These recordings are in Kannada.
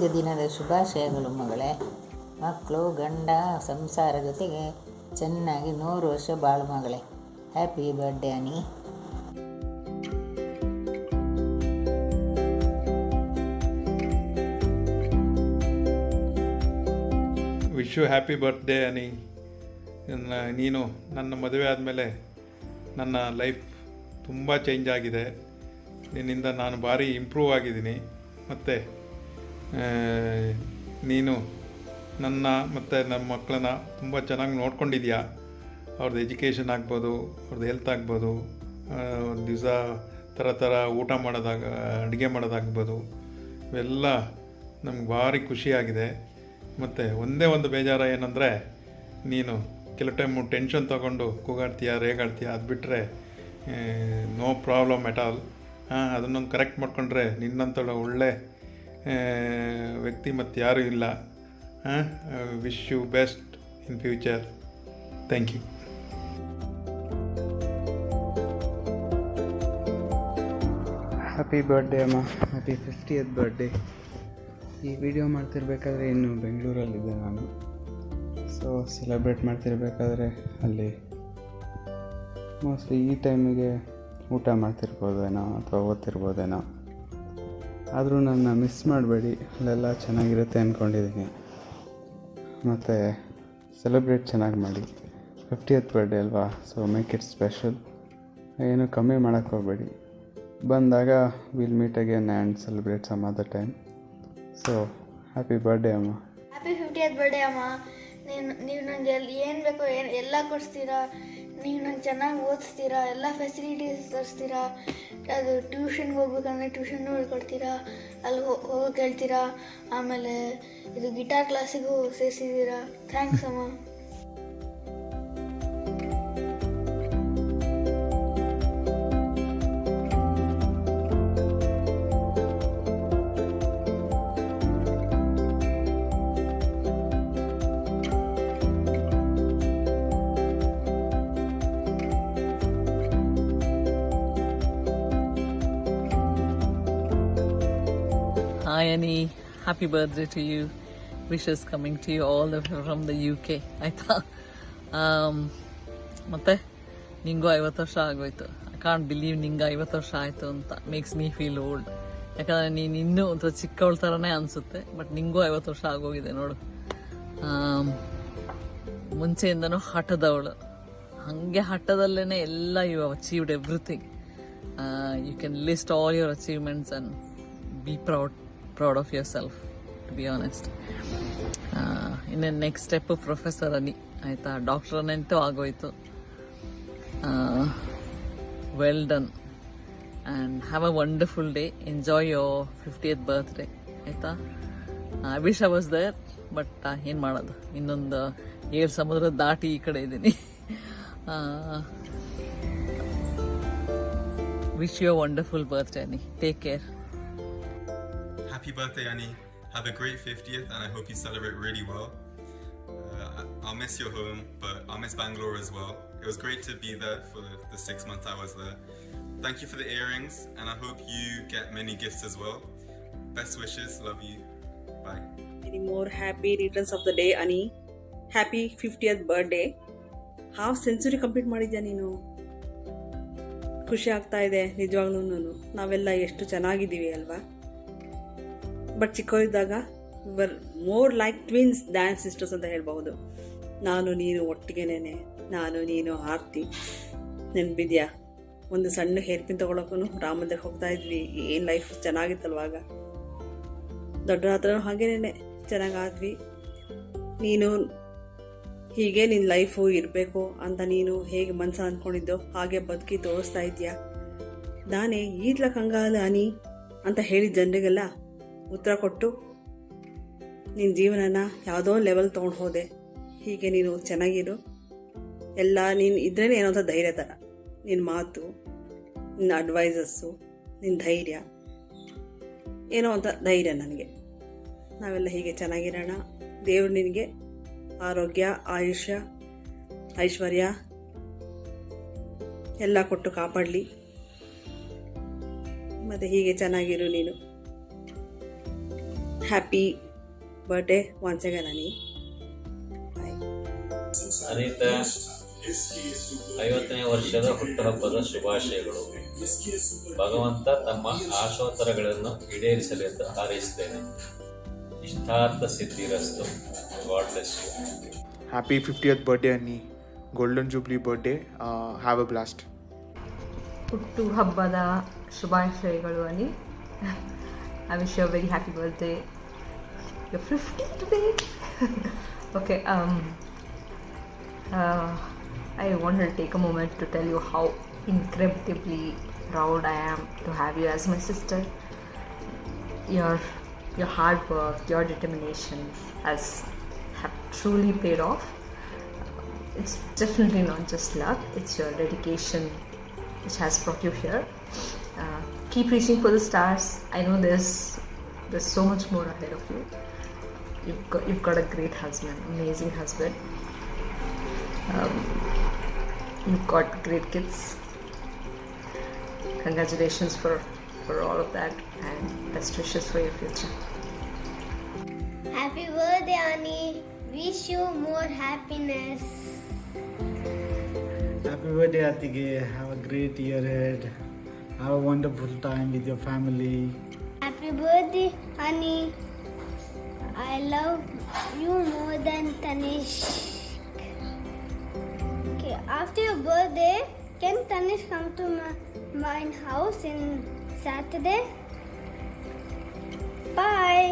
ಹುಟ್ಟಿದ ದಿನದ ಶುಭಾಶಯಗಳು ಮಗಳೇ. ಮಕ್ಕಳು, ಗಂಡ, ಸಂಸಾರ ಜೊತೆಗೆ ಚೆನ್ನಾಗಿ 100 ವರ್ಷ ಬಾಳು ಮಗಳೇ. Happy birthday Ani. Wish you happy birthday Ani. ನೀನು ನನ್ನ ಮದುವೆ ಆದಮೇಲೆ ನನ್ನ ಲೈಫ್ ತುಂಬ ಚೇಂಜ್ ಆಗಿದೆ. ನಿನ್ನಿಂದ ನಾನು ಭಾರಿ ಇಂಪ್ರೂವ್ ಆಗಿದ್ದೀನಿ. ಮತ್ತು ನೀನು ನನ್ನ ಮತ್ತು ನಮ್ಮ ಮಕ್ಕಳನ್ನ ತುಂಬ ಚೆನ್ನಾಗಿ ನೋಡ್ಕೊಂಡಿದ್ಯಾ. ಅವ್ರದ್ದು ಎಜುಕೇಷನ್ ಆಗ್ಬೋದು, ಅವ್ರದ್ದು ಹೆಲ್ತ್ ಆಗ್ಬೋದು, ಒಂದು ದಿವಸ ಥರ ಊಟ ಮಾಡೋದಾಗ ಅಡುಗೆ ಮಾಡೋದಾಗ್ಬೋದು, ಇವೆಲ್ಲ ನಮ್ಗೆ ಭಾರಿ ಖುಷಿಯಾಗಿದೆ. ಮತ್ತು ಒಂದೇ ಒಂದು ಬೇಜಾರು ಏನಂದರೆ, ನೀನು ಕೆಲವು ಟೈಮು ಟೆನ್ಷನ್ ತೊಗೊಂಡು ಕೂಗಾಡ್ತೀಯ, ರೇಗಾಡ್ತೀಯ. ಅದು ಬಿಟ್ಟರೆ ನೋ ಪ್ರಾಬ್ಲಮ್ ಎಟ್ ಆಲ್. ಅದನ್ನೊಂದು ಕರೆಕ್ಟ್ ಮಾಡಿಕೊಂಡ್ರೆ ನಿನ್ನಂಥಳ ಒಳ್ಳೆ ವ್ಯಕ್ತಿ ಮತ್ತು ಯಾರೂ ಇಲ್ಲ. Wish you best in future. Thank you. Happy birthday ಅಮ್ಮ. Happy 50th birthday. ಈ ವಿಡಿಯೋ ಮಾಡ್ತಿರ್ಬೇಕಾದ್ರೆ ಇನ್ನು ಬೆಂಗಳೂರಲ್ಲಿದ್ದೆ ನಾನು. ಸೊ ಸೆಲೆಬ್ರೇಟ್ ಮಾಡ್ತಿರ್ಬೇಕಾದ್ರೆ ಅಲ್ಲಿ ಮೋಸ್ಟ್ಲಿ ಈ ಟೈಮಿಗೆ ಊಟ ಮಾಡ್ತಿರ್ಬೋದೇನೋ ಅಥವಾ ಓದ್ತಿರ್ಬೋದೇನೋ. ಆದರೂ ನನ್ನ ಮಿಸ್ ಮಾಡಬೇಡಿ, ಅಲ್ಲೆಲ್ಲ ಚೆನ್ನಾಗಿರುತ್ತೆ ಅಂದ್ಕೊಂಡಿದ್ದೀನಿ. ಮತ್ತು ಸೆಲೆಬ್ರೇಟ್ ಚೆನ್ನಾಗಿ ಮಾಡಿ. 50th ಬರ್ಡೇ ಅಲ್ವಾ, ಸೊ ಮೇಕ್ ಇಟ್ ಸ್ಪೆಷಲ್. ಏನು ಕಮ್ಮಿ ಮಾಡೋಕ್ಕೆ ಹೋಗಬೇಡಿ. ಬಂದಾಗ will meet again and celebrate some other time. So happy birthday ಅಮ್ಮ. ಹ್ಯಾಪಿ 50th ಬರ್ಡೇ ಅಮ್ಮ. ನೀವು ನನಗೆ ಏನು ಬೇಕೋ ಎಲ್ಲ ಕೊಡಿಸ್ತೀರಾ. ನೀವು ನಂಗೆ ಚೆನ್ನಾಗಿ ಓದಿಸ್ತೀರಾ, ಎಲ್ಲ ಫೆಸಿಲಿಟೀಸ್ ತರಿಸ್ತೀರಾ. ಅದು ಟ್ಯೂಷನ್ಗೆ ಹೋಗ್ಬೇಕಂದ್ರೆ ಟ್ಯೂಷನ್ನೂ ಹೇಳ್ಕೊಡ್ತೀರಾ, ಅಲ್ಲಿ ಹೋಗೋಕೆ ಹೇಳ್ತೀರಾ. ಆಮೇಲೆ ಇದು ಗಿಟಾರ್ ಕ್ಲಾಸಿಗೂ ಸೇರಿಸಿದ್ದೀರಾ. ಥ್ಯಾಂಕ್ಸ್ ಅಮ್ಮ. Hi Annie, happy birthday to you. Wishes coming to you all the way from the UK. ಆಯ್ತಾ? ಮತ್ತೆ ನಿಂಗೂ 50 ವರ್ಷ ಆಗೋಯ್ತು. ಐ ಕಾಂಟ್ ಬಿಲೀವ್ ನಿಂಗೆ 50 ವರ್ಷ ಆಯಿತು ಅಂತ. Makes me feel old. ಯಾಕಂದರೆ ನೀನು ಇನ್ನೂ ಒಂಥರ ಚಿಕ್ಕವಳ ಥರನೇ ಅನಿಸುತ್ತೆ. ಬಟ್ ನಿಂಗೂ 50 ವರ್ಷ ಆಗೋಗಿದೆ ನೋಡು. ಮುಂಚೆಯಿಂದನೂ ಹಠದವಳು. ಹಾಗೆ ಹಠದಲ್ಲೇ ಎಲ್ಲ you achieved everything. You can list all your achievements and be proud of yourself, to be honest. ಇನ್ನು ನೆಕ್ಸ್ಟ್ ಸ್ಟೆಪ್ ಪ್ರೊಫೆಸರ್ ಅನಿ ಆಯಿತಾ. ಡಾಕ್ಟರ್ ಅನ್ನಂತೂ ಆಗೋಯ್ತು. Well done and have a wonderful day. Enjoy your 50th birthday ಆಯಿತಾ. I wish I was there, but ಏನು ಮಾಡೋದು, ಇನ್ನೊಂದು 7 ಸಮುದ್ರ ದಾಟಿ ಈ ಕಡೆ ಇದ್ದೀನಿ. Wish you a wonderful birthday Ani. Take care. Happy birthday, Annie. Have a great 50th, and I hope you celebrate really well. I'll miss your home, but I'll miss Bangalore as well. It was great to be there for the 6 months I was there. Thank you for the earrings, and I hope you get many gifts as well. Best wishes. Love you. Bye. Many more happy returns of the day, Annie. Happy 50th birthday. Half century complete ಮಾಡಿದ್ಯಾ ನೀನು. ಖುಷಿ ಆಗ್ತಾ ಇದೆ ನಿಜವಾಗ್ಲೂ. ನಾವೆಲ್ಲ ಎಷ್ಟು ಚೆನ್ನಾಗಿದ್ದೀವಿ ಅಲ್ವಾ. ಬಟ್ ಚಿಕ್ಕವರಿದ್ದಾಗ var more like twins dance sisters ಅಂತ ಹೇಳ್ಬಹುದು. ನಾನು ನೀನು ಒಟ್ಟಿಗೆನೇ, ನಾನು ನೀನು ಆರ್ತಿ. ನೆನಪಿದ್ಯಾ? ಒಂದು ಸಣ್ಣ ಹೇರ್ ಪಿನ್ ತೊಗೊಳಕ್ಕೂ ರಾಮಂದಿರಕ್ಕೆ ಹೋಗ್ತಾ ಇದ್ವಿ. ಏನು ಲೈಫ್ ಚೆನ್ನಾಗಿತ್ತಲ್ವಾಗ. ದೊಡ್ಡರ ಹತ್ರನೂ ಹಾಗೇನೆ ಚೆನ್ನಾಗಾದ್ವಿ. ನೀನು ಹೀಗೆ ನಿನ್ನ ಲೈಫು ಇರಬೇಕು ಅಂತ ನೀನು ಹೇಗೆ ಮನಸ್ಸು ಅಂದ್ಕೊಂಡಿದ್ದೋ ಹಾಗೆ ಬದುಕಿ ತೋರಿಸ್ತಾ ಇದೆಯಾ. ನಾನೇ ಈದ್ಲ ಕಂಗಾಲ ಅನಿ ಅಂತ ಹೇಳಿದ ಜನರಿಗೆಲ್ಲ ಉತ್ತರ ಕೊಟ್ಟು ನಿನ್ನ ಜೀವನನ ಯಾವುದೋ ಲೆವೆಲ್ ತೊಗೊಂಡು ಹೋದೆ. ಹೀಗೆ ನೀನು ಚೆನ್ನಾಗಿರು. ಎಲ್ಲ ನೀನು ಇದ್ರೇ ಏನೋ ಅಂತ ಧೈರ್ಯ ಥರ. ನಿನ್ನ ಮಾತು, ನಿನ್ನ ಅಡ್ವೈಸಸ್ಸು, ನಿನ್ನ ಧೈರ್ಯ ಏನೋ ಅಂತ ಧೈರ್ಯ ನನಗೆ. ನಾವೆಲ್ಲ ಹೀಗೆ ಚೆನ್ನಾಗಿರೋಣ. ದೇವರು ನಿನಗೆ ಆರೋಗ್ಯ, ಆಯುಷ್ಯ, ಐಶ್ವರ್ಯ ಎಲ್ಲ ಕೊಟ್ಟು ಕಾಪಾಡಲಿ. ಮತ್ತು ಹೀಗೆ ಚೆನ್ನಾಗಿರು ನೀನು. Happy birthday once again Ani. Bye. Anita 50ನೇ ವರ್ಷದ ಹುಟ್ಟುಹಬ್ಬದ ಶುಭಾಶಯಗಳು. ಭಗವಂತ ತಮ್ಮ ಆಶೋತ್ತರಗಳನ್ನು ಈಡೇರಿಸಲೆಂದು ಹಾರೈಸುತ್ತೇನೆ. ಇಷ್ಟಾರ್ಥ ಸಿದ್ಧಿರಸ್ತು. God bless you. Happy 50th birthday, Annie. Golden Jubilee birthday. Have a blast. ಹುಟ್ಟು ಹಬ್ಬದ ಶುಭಾಶಯಗಳು Ani. I wish you very happy birthday. You 50 today. Okay, I wanted to take a moment to tell you how incredibly proud I am to have you as my sister. Your hard work, your determination have truly paid off. It's definitely not just luck, it's your dedication which has brought you here. Keep reaching for the stars. I know there's so much more ahead of you. You've got a great husband, amazing husband. You've got great kids. Congratulations for all of that, and best wishes for your future. Happy birthday, Annie. Wish you more happiness. Happy birthday, Atige. Have a great year ahead. Have a wonderful time with your family. Happy birthday, Annie. I love you more than Tanish. Okay, after your birthday, can Tanish come to my house in Saturday? Bye.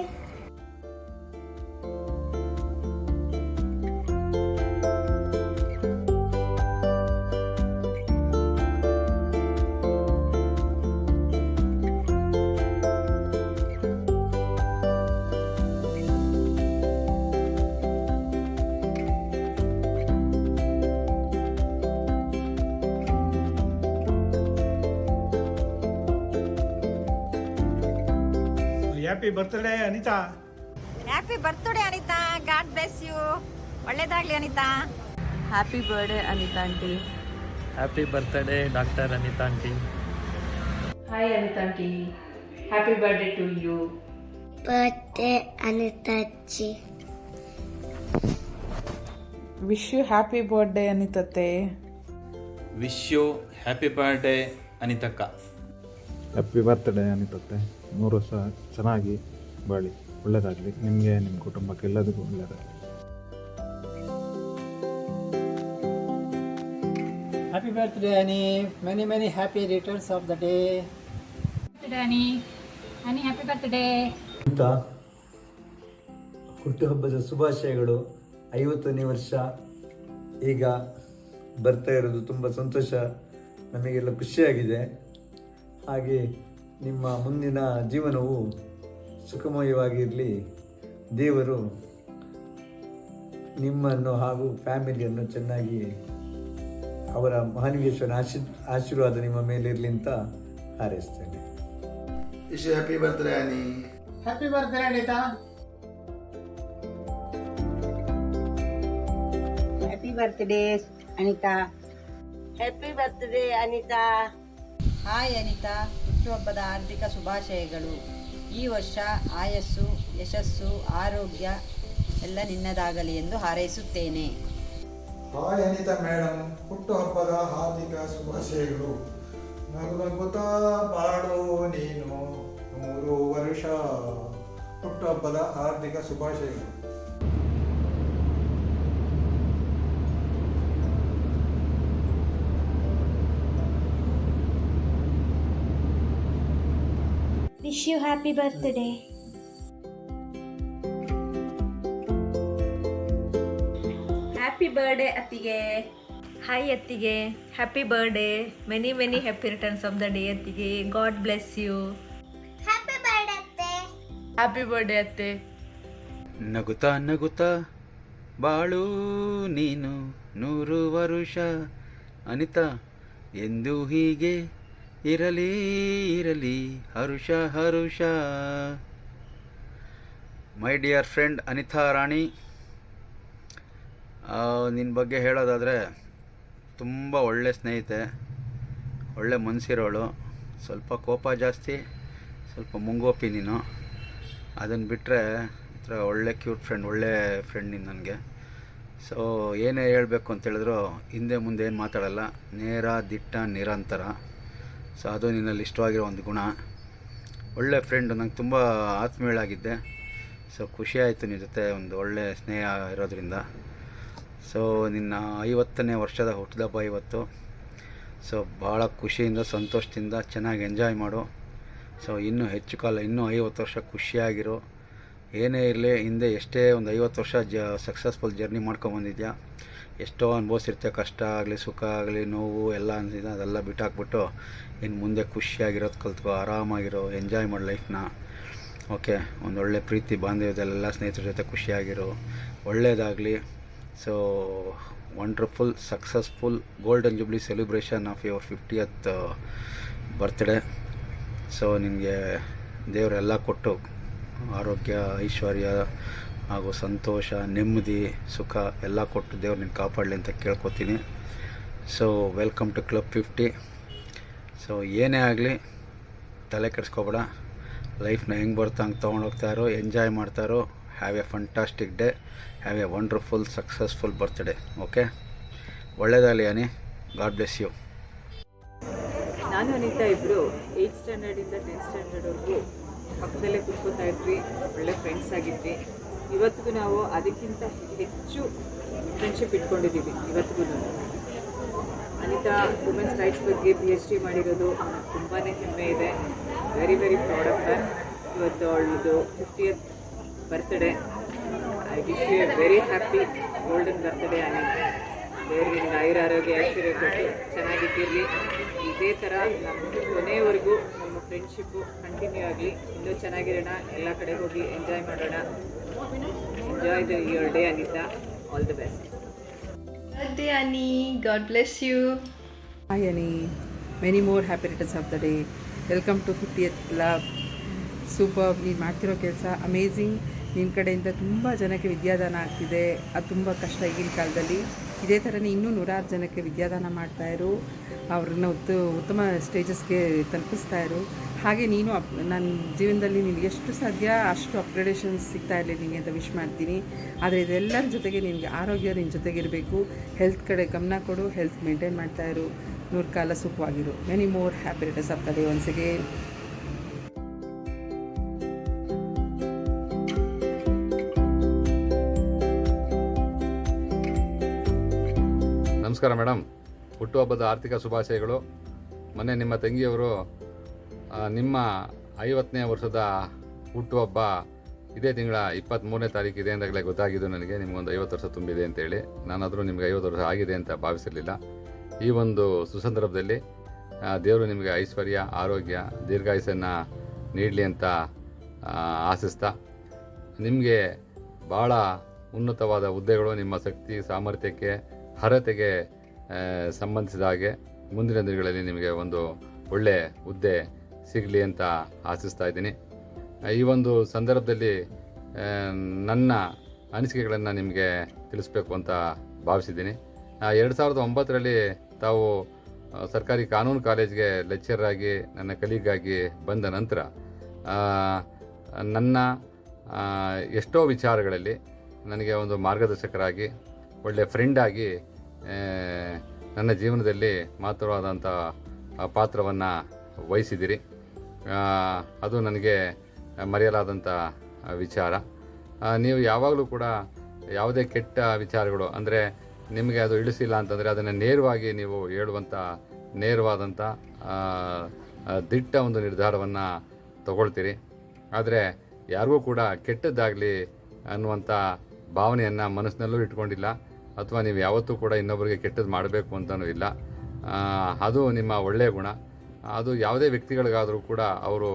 Happy birthday, Anita. Happy birthday Anita. God bless you. ಒಳ್ಳೇದಾಗ್ಲಿ Anita. Happy birthday, Anita aunty. Happy birthday, Dr. Anita aunty. Hi, Anita aunty. Happy birthday to you. Birthday, Anita ji. Wish you happy birthday, Anitate. Wish you happy birthday ಅನಿತಕ್ಕ. ಹ್ಯಾಪಿ ಬರ್ತ್ಡೇ ಅನಿತತ್ತೆ. 100 ವರ್ಷ ಚೆನ್ನಾಗಿ ಬಾಳಿ, ಒಳ್ಳೆಯದಾಗಲಿ ನಿಮಗೆ, ನಿಮ್ಮ ಕುಟುಂಬಕ್ಕೆ, ಎಲ್ಲದಕ್ಕೂ ಒಳ್ಳೆಯದಾಗಲಿ. Happy birthday, Annie. Many happy returns of the day. Birthday, Annie. Annie, happy birthday. ಅಂತ ಹುಟ್ಟುಹಬ್ಬದ ಶುಭಾಶಯಗಳು. 50ನೇ ವರ್ಷ ಈಗ ಬರ್ತಾ ಇರೋದು ತುಂಬ ಸಂತೋಷ, ನಮಗೆಲ್ಲ ಖುಷಿಯಾಗಿದೆ. ಹಾಗೆ ನಿಮ್ಮ ಮುಂದಿನ ಜೀವನವು ಸುಖಮಯವಾಗಿರಲಿ. ದೇವರು ನಿಮ್ಮನ್ನು ಹಾಗೂ ಫ್ಯಾಮಿಲಿಯನ್ನು ಚೆನ್ನಾಗಿ, ಅವರ ಮಹಾನಿವೇಶ್ವರ ಆಶೀರ್ವಾದ ನಿಮ್ಮ ಮೇಲೆ ಇರಲಿ ಅಂತ ಹಾರೈಸ್ತೇನೆ. Wish you happy birthday Ani. Happy birthday, Anita. Happy birthday, Anita. Happy birthday, Anita. Hi Anita, ಹುಟ್ಟುಹಬ್ಬದ ಹಾರ್ದಿಕ ಶುಭಾಶಯಗಳು. ಈ ವರ್ಷ ಆಯಸ್ಸು, ಯಶಸ್ಸು, ಆರೋಗ್ಯ ಎಲ್ಲ ನಿನ್ನದಾಗಲಿ ಎಂದು ಹಾರೈಸುತ್ತೇನೆ. ಹಾಯ್ ಅನಿತಾ ಮೇಡಮ್, ಹುಟ್ಟುಹಬ್ಬದ ಹಾರ್ದಿಕ ಶುಭಾಶಯಗಳು. ನಗುತ್ತಾ ಬಾಳು ನೀನು 100 ವರ್ಷ. ಹುಟ್ಟುಹಬ್ಬದ ಹಾರ್ದಿಕ ಶುಭಾಶಯಗಳು. Wish you happy birthday. Happy birthday, Attige. Hi, Attige. Happy birthday. Many happy returns of the day, Attige. God bless you. Happy birthday, Atte. Happy birthday, Atte. ನಗುತ್ತಾ ನಗುತ್ತಾ ಬಾಳು ನೀನು 100 ವರುಷ. ಅನಿತಾ, ಎಂದು ಹೀಗೆ ಇರಲಿ ಇರಲಿ, ಹರುಷ ಹರುಷ. ಮೈ ಡಿಯರ್ ಫ್ರೆಂಡ್ ಅನಿತಾ ರಾಣಿ, ನಿನ್ನ ಬಗ್ಗೆ ಹೇಳೋದಾದರೆ ತುಂಬ ಒಳ್ಳೆ ಸ್ನೇಹಿತೆ, ಒಳ್ಳೆ ಮನಸ್ಸಿರೋಳು. ಸ್ವಲ್ಪ ಕೋಪ ಜಾಸ್ತಿ, ಸ್ವಲ್ಪ ಮುಂಗೋಪಿ ನೀನು. ಅದನ್ನು ಬಿಟ್ಟರೆ ಒಳ್ಳೆ ಕ್ಯೂಟ್ ಫ್ರೆಂಡ್, ಒಳ್ಳೆ ಫ್ರೆಂಡ್ ನೀನು ನನಗೆ. ಸೊ ಏನೇ ಹೇಳಬೇಕು ಅಂತೇಳಿದ್ರು ಹಿಂದೆ ಮುಂದೆ ಏನು ಮಾತಾಡಲ್ಲ, ನೇರ ದಿಟ್ಟ ನಿರಂತರ. ಸೊ ಅದು ನಿನ್ನಲ್ಲಿ ಇಷ್ಟವಾಗಿರೋ ಒಂದು ಗುಣ. ಒಳ್ಳೆ ಫ್ರೆಂಡು, ನಂಗೆ ತುಂಬ ಆತ್ಮೀಯಳಾಗಿದ್ದೆ. ಸೊ ಖುಷಿಯಾಯಿತು ನಿನ್ನ ಜೊತೆ ಒಂದು ಒಳ್ಳೆ ಸ್ನೇಹ ಇರೋದ್ರಿಂದ. ಸೊ ನಿನ್ನ 50ನೇ ವರ್ಷದ ಹುಟ್ಟಿದಬ್ಬ ಇವತ್ತು. ಸೊ ಭಾಳ ಖುಷಿಯಿಂದ ಸಂತೋಷದಿಂದ ಚೆನ್ನಾಗಿ ಎಂಜಾಯ್ ಮಾಡು. ಸೊ ಇನ್ನೂ ಹೆಚ್ಚು ಕಾಲ, ಇನ್ನೂ 50 ವರ್ಷ ಖುಷಿಯಾಗಿರು. ಏನೇ ಇರಲಿ, ಹಿಂದೆ ಎಷ್ಟೇ ಒಂದು 50 ವರ್ಷ ಸಕ್ಸಸ್ಫುಲ್ ಜರ್ನಿ ಮಾಡ್ಕೊಂಬಂದಿದ್ಯಾ, ಎಷ್ಟೋ ಅನುಭವಿಸಿರ್ತೀಯ, ಕಷ್ಟ ಆಗಲಿ ಸುಖ ಆಗಲಿ ನೋವು ಎಲ್ಲ ಅನಿಸಿದ ಅದೆಲ್ಲ ಬಿಟ್ಟಾಕ್ಬಿಟ್ಟು ಇನ್ನು ಮುಂದೆ ಖುಷಿಯಾಗಿರೋದು ಕಲ್ತ್ಕೋ, ಆರಾಮಾಗಿರೋ, ಎಂಜಾಯ್ ಮಾಡಿ ಲೈಫ್ನ. ಓಕೆ, ಒಂದೊಳ್ಳೆ ಪ್ರೀತಿ ಬಾಂಧವ್ಯದಲ್ಲೆಲ್ಲ ಸ್ನೇಹಿತರ ಜೊತೆ ಖುಷಿಯಾಗಿರೋ, ಒಳ್ಳೆಯದಾಗಲಿ. So wonderful successful golden jubilee celebration of your 50th birthday. So ನಿನಗೆ ದೇವರೆಲ್ಲ ಕೊಟ್ಟು ಆರೋಗ್ಯ, ಐಶ್ವರ್ಯ ಹಾಗೂ ಸಂತೋಷ, ನೆಮ್ಮದಿ, ಸುಖ ಎಲ್ಲ ಕೊಟ್ಟು ದೇವ್ರು ನಿನ್ನ ಕಾಪಾಡಲಿ ಅಂತ ಕೇಳ್ಕೊತೀನಿ. So welcome to club 50. So ಏನೇ ಆಗಲಿ ತಲೆ ಕೆಡಿಸ್ಕೊಬೇಡ, ಲೈಫ್ನ ಹೆಂಗೆ ಬರುತ್ತೋ ಹಂಗೆ ತೊಗೊಂಡೋಗ್ತಾಯಿರೋ, ಎಂಜಾಯ್ ಮಾಡ್ತಾರೋ. Have a fantastic day, have a wonderful successful birthday. Okay, ಒಳ್ಳೆಯದಾಗಲಿ ಅನಿ, ಗಾಡ್ ಬ್ಲೆಸ್ ಯು. ನಾನು ಅನಿತಾ ಇಬ್ಬರು 8th ಸ್ಟ್ಯಾಂಡರ್ಡಿಂದ 10th ಸ್ಟ್ಯಾಂಡರ್ಡ್ವರೆಗೂ ಪಕ್ಕದಲ್ಲೇ ಕೂತ್ಕೋತಾ ಇದ್ವಿ, ಒಳ್ಳೆ ಫ್ರೆಂಡ್ಸ್ ಆಗಿದ್ವಿ. ಇವತ್ತಿಗೂ ನಾವು ಅದಕ್ಕಿಂತ ಹೆಚ್ಚು ಫ್ರೆಂಡ್ಶಿಪ್ ಇಟ್ಕೊಂಡಿದ್ದೀವಿ ಇವತ್ತಿಗೂ. ಅನಿತಾ ವುಮೆನ್ಸ್ ರೈಟ್ಸ್ ಬಗ್ಗೆ PhD ಮಾಡಿರೋದು ತುಂಬಾ ಹೆಮ್ಮೆ ಇದೆ. Very proud of her. ಇವತ್ತು ಅವಳದು 50th birthday. I wish you a very happy golden birthday Ani. ದೇವ್ರು ನಿಮ್ಗೆ ಆಯುರಾರೋಗ್ಯ ಐಶ್ವರ್ಯ ಕೊಟ್ಟು ಚೆನ್ನಾಗಿಟ್ಟಿರಲಿ. ಇದೇ ಥರ ನಮ್ಮ ಕೊನೆಯವರೆಗೂ ನಮ್ಮ ಫ್ರೆಂಡ್ಶಿಪ್ಪು ಕಂಟಿನ್ಯೂ ಆಗಲಿ. ಇನ್ನೂ ಚೆನ್ನಾಗಿರೋಣ, ಎಲ್ಲ ಕಡೆ ಹೋಗಿ ಎಂಜಾಯ್ ಮಾಡೋಣ. Enjoy your day Anita. All the best. Birthday Ani, God bless you. Hi Ani, many more happy returns of the day. Welcome to 50th Club. Super. ನೀನು ಮಾಡ್ತಿರೋ ಕೆಲಸ ಅಮೇಝಿಂಗ್. ನಿನ್ನ ಕಡೆಯಿಂದ ತುಂಬ ಜನಕ್ಕೆ ವಿದ್ಯಾದಾನ ಆಗ್ತಿದೆ, ಅದು ತುಂಬ ಕಷ್ಟ ಈಗಿನ ಕಾಲದಲ್ಲಿ. ಇದೇ ಥರನೇ ಇನ್ನೂ 100 ಜನಕ್ಕೆ ವಿದ್ಯಾದಾನ ಮಾಡ್ತಾಯಿರು, ಅವ್ರನ್ನ ಉತ್ತಮ ಸ್ಟೇಜಸ್ಗೆ ತಲುಪಿಸ್ತಾ ಇರು. ಹಾಗೆ ನೀನು ನನ್ನ ಜೀವನದಲ್ಲಿ ನಿನಗೆ ಎಷ್ಟು ಸಾಧ್ಯ ಅಷ್ಟು ಅಪ್ಗ್ರೇಡೇಷನ್ಸ್ ಸಿಗ್ತಾ ಇರಲಿ ನಿನಗೆ ಅಂತ ವಿಶ್ ಮಾಡ್ತೀನಿ. ಆದರೆ ಇದೆಲ್ಲರ ಜೊತೆಗೆ ನಿನಗೆ ಆರೋಗ್ಯ ನಿನ್ನ ಜೊತೆಗಿರಬೇಕು. ಹೆಲ್ತ್ ಕಡೆ ಗಮನ ಕೊಡು, ಹೆಲ್ತ್ ಮೇಂಟೈನ್ ಮಾಡ್ತಾಯಿರು, 100 ಕಾಲ ಸುಖವಾಗಿರು. Many more happy returns of the day once again. ನಮಸ್ಕಾರ ಮೇಡಮ್, ಹುಟ್ಟುಹಬ್ಬದ ಆರ್ಥಿಕ ಶುಭಾಶಯಗಳು. ಮೊನ್ನೆ ನಿಮ್ಮ ತಂಗಿಯವರು ನಿಮ್ಮ 50ನೇ ವರ್ಷದ ಹುಟ್ಟುಹಬ್ಬ ಇದೇ ತಿಂಗಳ 23ನೇ ತಾರೀಕು ಇದೆ ಅಂದಾಗಲೇ ಗೊತ್ತಾಗಿದ್ದು ನನಗೆ ನಿಮಗೊಂದು 50 ವರ್ಷ ತುಂಬಿದೆ ಅಂತೇಳಿ. ನಾನಾದರೂ ನಿಮಗೆ 50 ವರ್ಷ ಆಗಿದೆ ಅಂತ ಭಾವಿಸಿರಲಿಲ್ಲ. ಈ ಒಂದು ಸುಸಂದರ್ಭದಲ್ಲಿ ದೇವರು ನಿಮಗೆ ಐಶ್ವರ್ಯ, ಆರೋಗ್ಯ, ದೀರ್ಘಾಯುಸ್ಸನ್ನು ನೀಡಲಿ ಅಂತ ಆಶಿಸ್ತಾ, ನಿಮಗೆ ಭಾಳ ಉನ್ನತವಾದ ಹುದ್ದೆಗಳು ನಿಮ್ಮ ಶಕ್ತಿ ಸಾಮರ್ಥ್ಯಕ್ಕೆ ಅರ್ಹತೆಗೆ ಸಂಬಂಧಿಸಿದ ಹಾಗೆ ಮುಂದಿನ ದಿನಗಳಲ್ಲಿ ನಿಮಗೆ ಒಂದು ಒಳ್ಳೆಯ ಹುದ್ದೆ ಸಿಗಲಿ ಅಂತ ಆಶಿಸ್ತಾ ಇದ್ದೀನಿ. ಈ ಒಂದು ಸಂದರ್ಭದಲ್ಲಿ ನನ್ನ ಅನಿಸಿಕೆಗಳನ್ನು ನಿಮಗೆ ತಿಳಿಸ್ಬೇಕು ಅಂತ ಭಾವಿಸಿದ್ದೀನಿ. 2009ರಲ್ಲಿ ತಾವು ಸರ್ಕಾರಿ ಕಾನೂನು ಕಾಲೇಜ್ಗೆ ಲೆಕ್ಚರರ್ ಆಗಿ ನನ್ನ ಕಲೀಗಾಗಿ ಬಂದ ನಂತರ ನನ್ನ ಎಷ್ಟೋ ವಿಚಾರಗಳಲ್ಲಿ ನನಗೆ ಒಂದು ಮಾರ್ಗದರ್ಶಕರಾಗಿ, ಒಳ್ಳೆಯ ಫ್ರೆಂಡಾಗಿ ನನ್ನ ಜೀವನದಲ್ಲಿ ಮಹತ್ತರವಾದಂಥ ಪಾತ್ರವನ್ನು ವಹಿಸಿದಿರಿ. ಅದು ನನಗೆ ಮರೆಯಲಾದಂಥ ವಿಚಾರ. ನೀವು ಯಾವಾಗಲೂ ಕೂಡ ಯಾವುದೇ ಕೆಟ್ಟ ವಿಚಾರಗಳು ಅಂದರೆ ನಿಮಗೆ ಅದು ಇಳಿಸಿಲ್ಲ ಅಂತಂದರೆ ಅದನ್ನು ನೇರವಾಗಿ ನೀವು ಹೇಳುವಂಥ ನೇರವಾದಂಥ ದಿಟ್ಟ ಒಂದು ನಿರ್ಧಾರವನ್ನು ತಗೊಳ್ತೀರಿ. ಆದರೆ ಯಾರಿಗೂ ಕೂಡ ಕೆಟ್ಟದ್ದಾಗಲಿ ಅನ್ನುವಂಥ ಭಾವನೆಯನ್ನು ಮನಸ್ಸಿನಲ್ಲೂ ಇಟ್ಕೊಂಡಿಲ್ಲ, ಅಥವಾ ನೀವು ಯಾವತ್ತೂ ಕೂಡ ಇನ್ನೊಬ್ಬರಿಗೆ ಕೆಟ್ಟದ್ದು ಮಾಡಬೇಕು ಅಂತಲೂ ಇಲ್ಲ. ಅದು ನಿಮ್ಮ ಒಳ್ಳೆಯ ಗುಣ. ಅದು ಯಾವುದೇ ವ್ಯಕ್ತಿಗಳಿಗಾದರೂ ಕೂಡ ಅವರು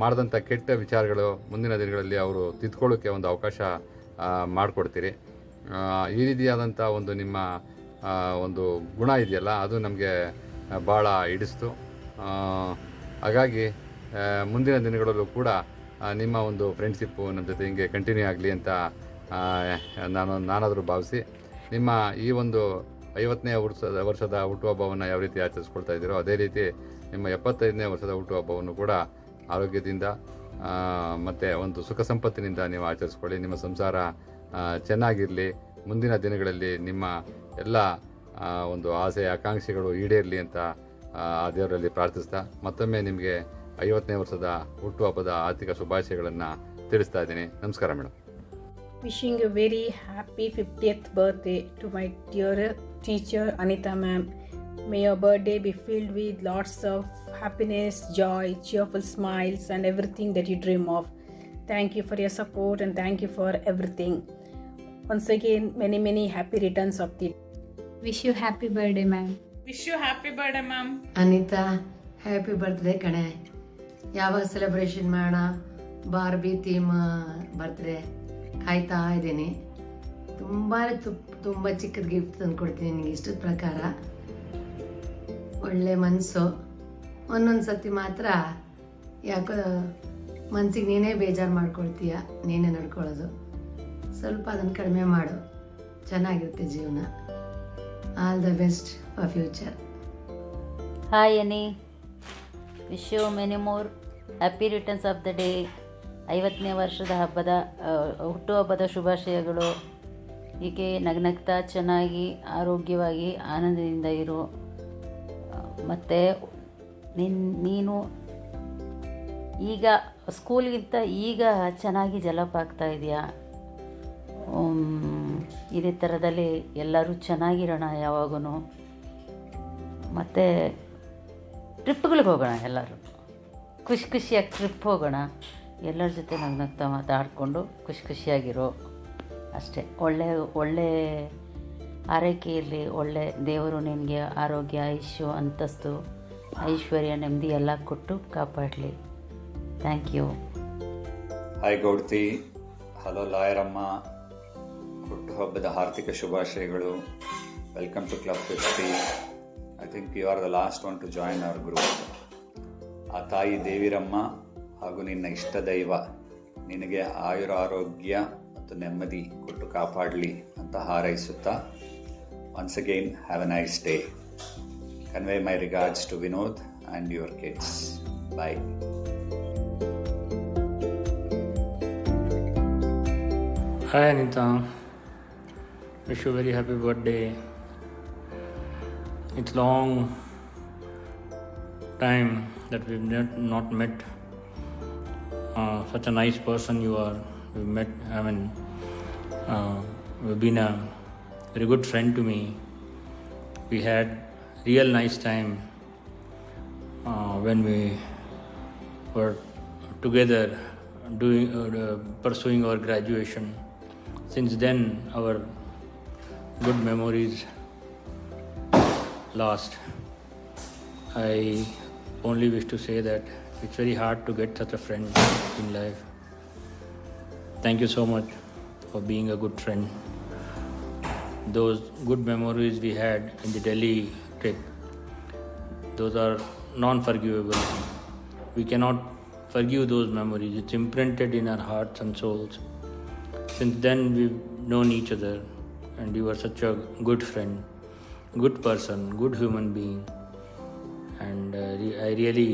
ಮಾಡಿದಂಥ ಕೆಟ್ಟ ವಿಚಾರಗಳು ಮುಂದಿನ ದಿನಗಳಲ್ಲಿ ಅವರು ತಿದ್ಕೊಳ್ಳೋಕ್ಕೆ ಒಂದು ಅವಕಾಶ ಮಾಡಿಕೊಡ್ತೀರಿ. ಈ ರೀತಿಯಾದಂಥ ಒಂದು ನಿಮ್ಮ ಒಂದು ಗುಣ ಇದೆಯಲ್ಲ, ಅದು ನಮಗೆ ಭಾಳ ಹಿಡಿಸ್ತು. ಹಾಗಾಗಿ ಮುಂದಿನ ದಿನಗಳಲ್ಲೂ ಕೂಡ ನಿಮ್ಮ ಒಂದು ಫ್ರೆಂಡ್ಶಿಪ್ಪು ನಮ್ಮ ಜೊತೆ ಹಿಂಗೆ ಕಂಟಿನ್ಯೂ ಆಗಲಿ ಅಂತ ನಾನಾದರೂ ಭಾವಿಸಿ, ನಿಮ್ಮ ಈ ಒಂದು 50ನೇ ವರ್ಷದ ಹುಟ್ಟುಹಬ್ಬವನ್ನು ಯಾವ ರೀತಿ ಆಚರಿಸ್ಕೊಳ್ತಾ ಇದ್ದೀರೋ ಅದೇ ರೀತಿ ನಿಮ್ಮ 75ನೇ ವರ್ಷದ ಹುಟ್ಟುಹಬ್ಬವನ್ನು ಕೂಡ ಆರೋಗ್ಯದಿಂದ ಮತ್ತು ಒಂದು ಸುಖ ಸಂಪತ್ತಿನಿಂದ ನೀವು ಆಚರಿಸ್ಕೊಳ್ಳಿ. ನಿಮ್ಮ ಸಂಸಾರ ಚೆನ್ನಾಗಿರಲಿ. ಮುಂದಿನ ದಿನಗಳಲ್ಲಿ ನಿಮ್ಮ ಎಲ್ಲ ಒಂದು ಆಸೆ ಆಕಾಂಕ್ಷೆಗಳು ಈಡೇರಲಿ ಅಂತ ಆ ದೇವರಲ್ಲಿ ಪ್ರಾರ್ಥಿಸ್ತಾ ಮತ್ತೊಮ್ಮೆ ನಿಮಗೆ 50ನೇ ವರ್ಷದ ಹುಟ್ಟುಹಬ್ಬದ ಆರ್ಥಿಕ ಶುಭಾಶಯಗಳನ್ನು ತಿಳಿಸ್ತಾ ಇದ್ದೀನಿ. ನಮಸ್ಕಾರ madam. Wishing a very happy 50th birthday to my dear teacher Anita ma'am. May your birthday be filled with lots of happiness, joy, cheerful smiles and everything that you dream of. Thank you for your support and thank you for everything. Once again, many happy returns of the day. Wish you happy birthday, ma'am. Wish you happy birthday, ma'am. Anita, happy birthday ಕಣೆ. ಯಾವಾಗ ಸೆಲೆಬ್ರೇಷನ್ ಮಾಡೋಣ? ಬಾರ್ಬಿ ಥೀಮ್ ಬರ್ತ್ಡೇ ಕಾಯ್ತಾ ಇದ್ದೀನಿ. ತುಂಬ ಚಿಕ್ಕದ ಗಿಫ್ಟ್ ತಂದು ಕೊಡ್ತೀನಿ ನಿನಗೆ ಇಷ್ಟದ ಪ್ರಕಾರ. ಒಳ್ಳೆ ಮನಸ್ಸು. ಒಂದೊಂದು ಸತಿ ಮಾತ್ರ ಯಾಕೋ ಮನಸ್ಸಿಗೆ ನೀನೇ ಬೇಜಾರು ಮಾಡ್ಕೊಳ್ತೀಯ, ನೀನೇ ನಡ್ಕೊಳ್ಳೋದು. ಸ್ವಲ್ಪ ಅದನ್ನು ಕಡಿಮೆ ಮಾಡು, ಚೆನ್ನಾಗಿರುತ್ತೆ ಜೀವನ. All the best for future. Hi Ani, wish you many more happy returns of the day. 50ನೇ ವರ್ಷದ ಹುಟ್ಟುಹಬ್ಬದ ಶುಭಾಶಯಗಳು. ಹೀಗೆ ನಗ್ನಗ್ತಾ ಚೆನ್ನಾಗಿ ಆರೋಗ್ಯವಾಗಿ ಆನಂದದಿಂದ ಇರು. ಮತ್ತು ನೀನು ಈಗ ಸ್ಕೂಲ್ಗಿಂತ ಈಗ ಚೆನ್ನಾಗಿ ಡೆವಲಪ್ ಆಗ್ತಾ ಇದೆಯಾ. ಇದೇ ಥರದಲ್ಲಿ ಎಲ್ಲರೂ ಚೆನ್ನಾಗಿರೋಣ ಯಾವಾಗೂ. ಮತ್ತು ಟ್ರಿಪ್ಗಳಿಗೆ ಹೋಗೋಣ, ಎಲ್ಲರೂ ಖುಷಿಯಾಗಿ ಟ್ರಿಪ್ ಹೋಗೋಣ. ಎಲ್ಲರ ಜೊತೆ ನಗ್ನಗ್ತಾ ಮಾತಾಡಿಕೊಂಡು ಖುಷಿಯಾಗಿರೋ ಅಷ್ಟೇ. ಒಳ್ಳೆ ಆರೈಕೆ ಇರಲಿ. ಒಳ್ಳೆ ದೇವರು ನಿನಗೆ ಆರೋಗ್ಯ, ಆಯುಷ್ಯ, ಅಂತಸ್ತು, ಐಶ್ವರ್ಯ, ನೆಮ್ಮದಿ ಎಲ್ಲ ಕೊಟ್ಟು ಕಾಪಾಡಲಿ. Thank you. ಹಾಯ್ ಗೌಡ್ತಿ. ಹಲೋ ಲಾಯರಮ್ಮ. ಹುಟ್ಟುಹಬ್ಬದ ಹಾರ್ದಿಕ ಶುಭಾಶಯಗಳು. Welcome to club 50. I think you are the last one to join our group. ಆ ತಾಯಿ ದೇವಿರಮ್ಮ ಹಾಗೂ ನಿನ್ನ ಇಷ್ಟ ದೈವ ನಿನಗೆ ಆಯುರ ಆರೋಗ್ಯ ಮತ್ತು ನೆಮ್ಮದಿ ಕೊಟ್ಟು ಕಾಪಾಡಲಿ ಅಂತ ಹಾರೈಸುತ್ತಾ, once again have a nice day. Convey my regards to Vinod and your kids. Bye. Hi Anita, wish you a very happy birthday. It's long time that we've not met. Such a nice person you are. We've met, you've been a very good friend to me. We had real nice time when we were together pursuing our graduation. Since then, our good memories last. I only wish to say that it's very hard to get such a friend in life. Thank you so much for being a good friend. Those good memories we had in the Delhi trip, those are non-forgivable. We cannot forgive those memories. It's imprinted in our hearts and souls. Since then, we've known each other, and you are such a good friend, good person, good human being. And I really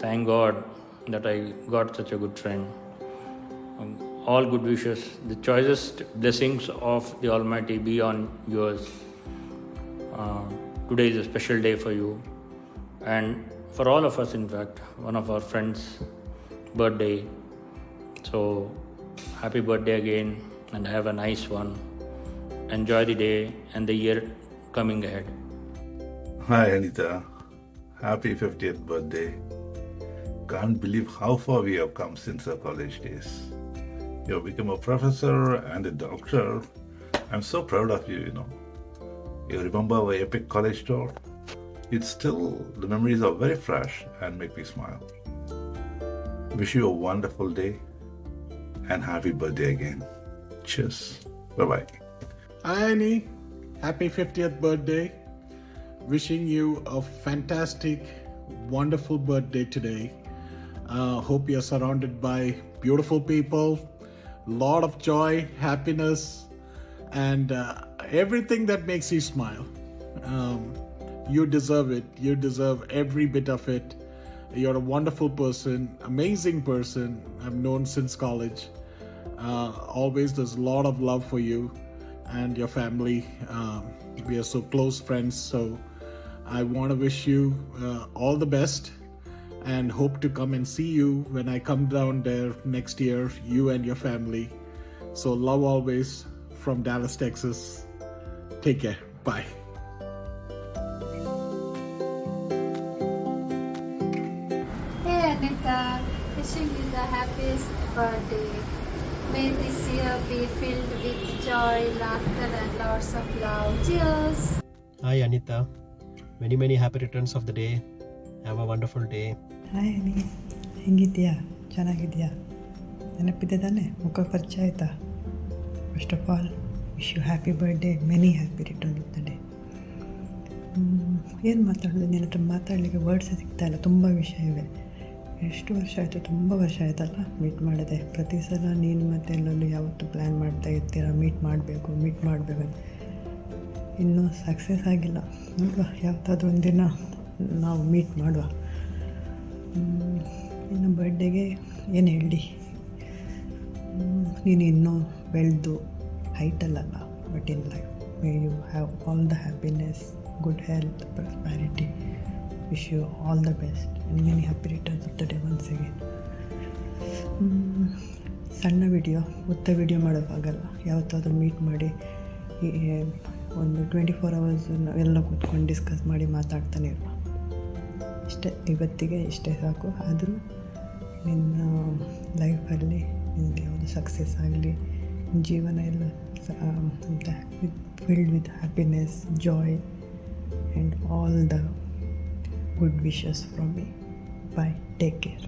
thank God that I got such a good friend. All good wishes, the choicest blessings of the Almighty be on yours. Today is a special day for you, and for all of us, in fact, one of our friends' birthday. So, happy birthday again, and have a nice one. Enjoy the day and the year coming ahead. Hi Anita, happy 50th birthday. Can't believe how far we have come since our college days. You have become a professor and a doctor. I'm so proud of you, you know. You remember our epic college tour? It's still, the memories are very fresh and make me smile. Wish you a wonderful day and happy birthday again. Cheers. Bye-bye. Hi Annie, happy 50th birthday. Wishing you a fantastic, wonderful birthday today. Hope you're surrounded by beautiful people, lot of joy, happiness, and everything that makes you smile. You deserve it. You deserve every bit of it. You're a wonderful person, amazing person I've known since college. Always there's a lot of love for you and your family. We are so close friends, so I want to wish you all the best and hope to come and see you when I come down there next year, you and your family. So love always from Dallas, Texas. Take care. Bye. Hey Anita, wishing you the happiest birthday. May this year be filled with joy, laughter and lots of love. Cheers! Hi Anita, many happy returns of the day. Have a wonderful day. Hi Ani, ಹೆಂಗಿದ್ಯಾ? ಚೆನ್ನಾಗಿದ್ಯಾ? ನೆನಪಿದೆ ತಾನೆ? ಮುಖ ಪರಿಚಯ ಆಯಿತಾ? First of all wish you happy birthday, many happy return of the day. ಏನು ಮಾತಾಡೋದು, ನಿನ್ನ ಹತ್ರ ಮಾತಾಡಲಿಕ್ಕೆ ವರ್ಡ್ಸ್ ಸಿಗ್ತಾಯಿಲ್ಲ, ತುಂಬ ವಿಷಯ ಇವೆ. ಎಷ್ಟು ವರ್ಷ ಆಯಿತು, ತುಂಬ ವರ್ಷ ಆಯಿತಲ್ಲ ಮೀಟ್ ಮಾಡಿದೆ. ಪ್ರತಿ ಸಲ ನೀನು ಮತ್ತೆ ಎಲ್ಲಲ್ಲೂ ಯಾವತ್ತೂ ಪ್ಲ್ಯಾನ್ ಮಾಡ್ತಾ ಇರ್ತೀರ ಮೀಟ್ ಮಾಡಬೇಕು ಅಂತ. ಇನ್ನೂ ಸಕ್ಸಸ್ ಆಗಿಲ್ಲ ಅಲ್ವಾ? ಯಾವತ್ತಾದ್ರೂ ಒಂದಿನ ನಾವು ಮೀಟ್ ಮಾಡುವ. ಇನ್ನು ಬರ್ಡೇಗೆ ಏನು ಹೇಳಿ, ನೀನು ಇನ್ನೂ ಬೆಳೆದು ಹೈಟಲ್ಲ, but in life may you have all the happiness, good health, prosperity. Wish you all the best and many happy returns of the day once again. ಸಣ್ಣ ವಿಡಿಯೋ, ಉದ್ದ ವಿಡಿಯೋ ಮಾಡೋಕ್ಕಾಗಲ್ಲ. ಯಾವತ್ತಾದ್ರೂ ಮೀಟ್ ಮಾಡಿ ಒಂದು 24 hours ನಾವೆಲ್ಲ ಕೂತ್ಕೊಂಡು ಡಿಸ್ಕಸ್ ಮಾಡಿ ಮಾತಾಡ್ತಾನೆ ಇರುವ. ಇವತ್ತಿಗೆ ಇಷ್ಟೇ ಸಾಕು. ಆದರೂ ನಿನ್ನ ಲೈಫಲ್ಲಿ ನಿನಗೆ ಯಾವುದು ಸಕ್ಸಸ್ ಆಗಲಿ, ಜೀವನ ಎಲ್ಲ filled with happiness, joy and all the good wishes from me. Bye, take care.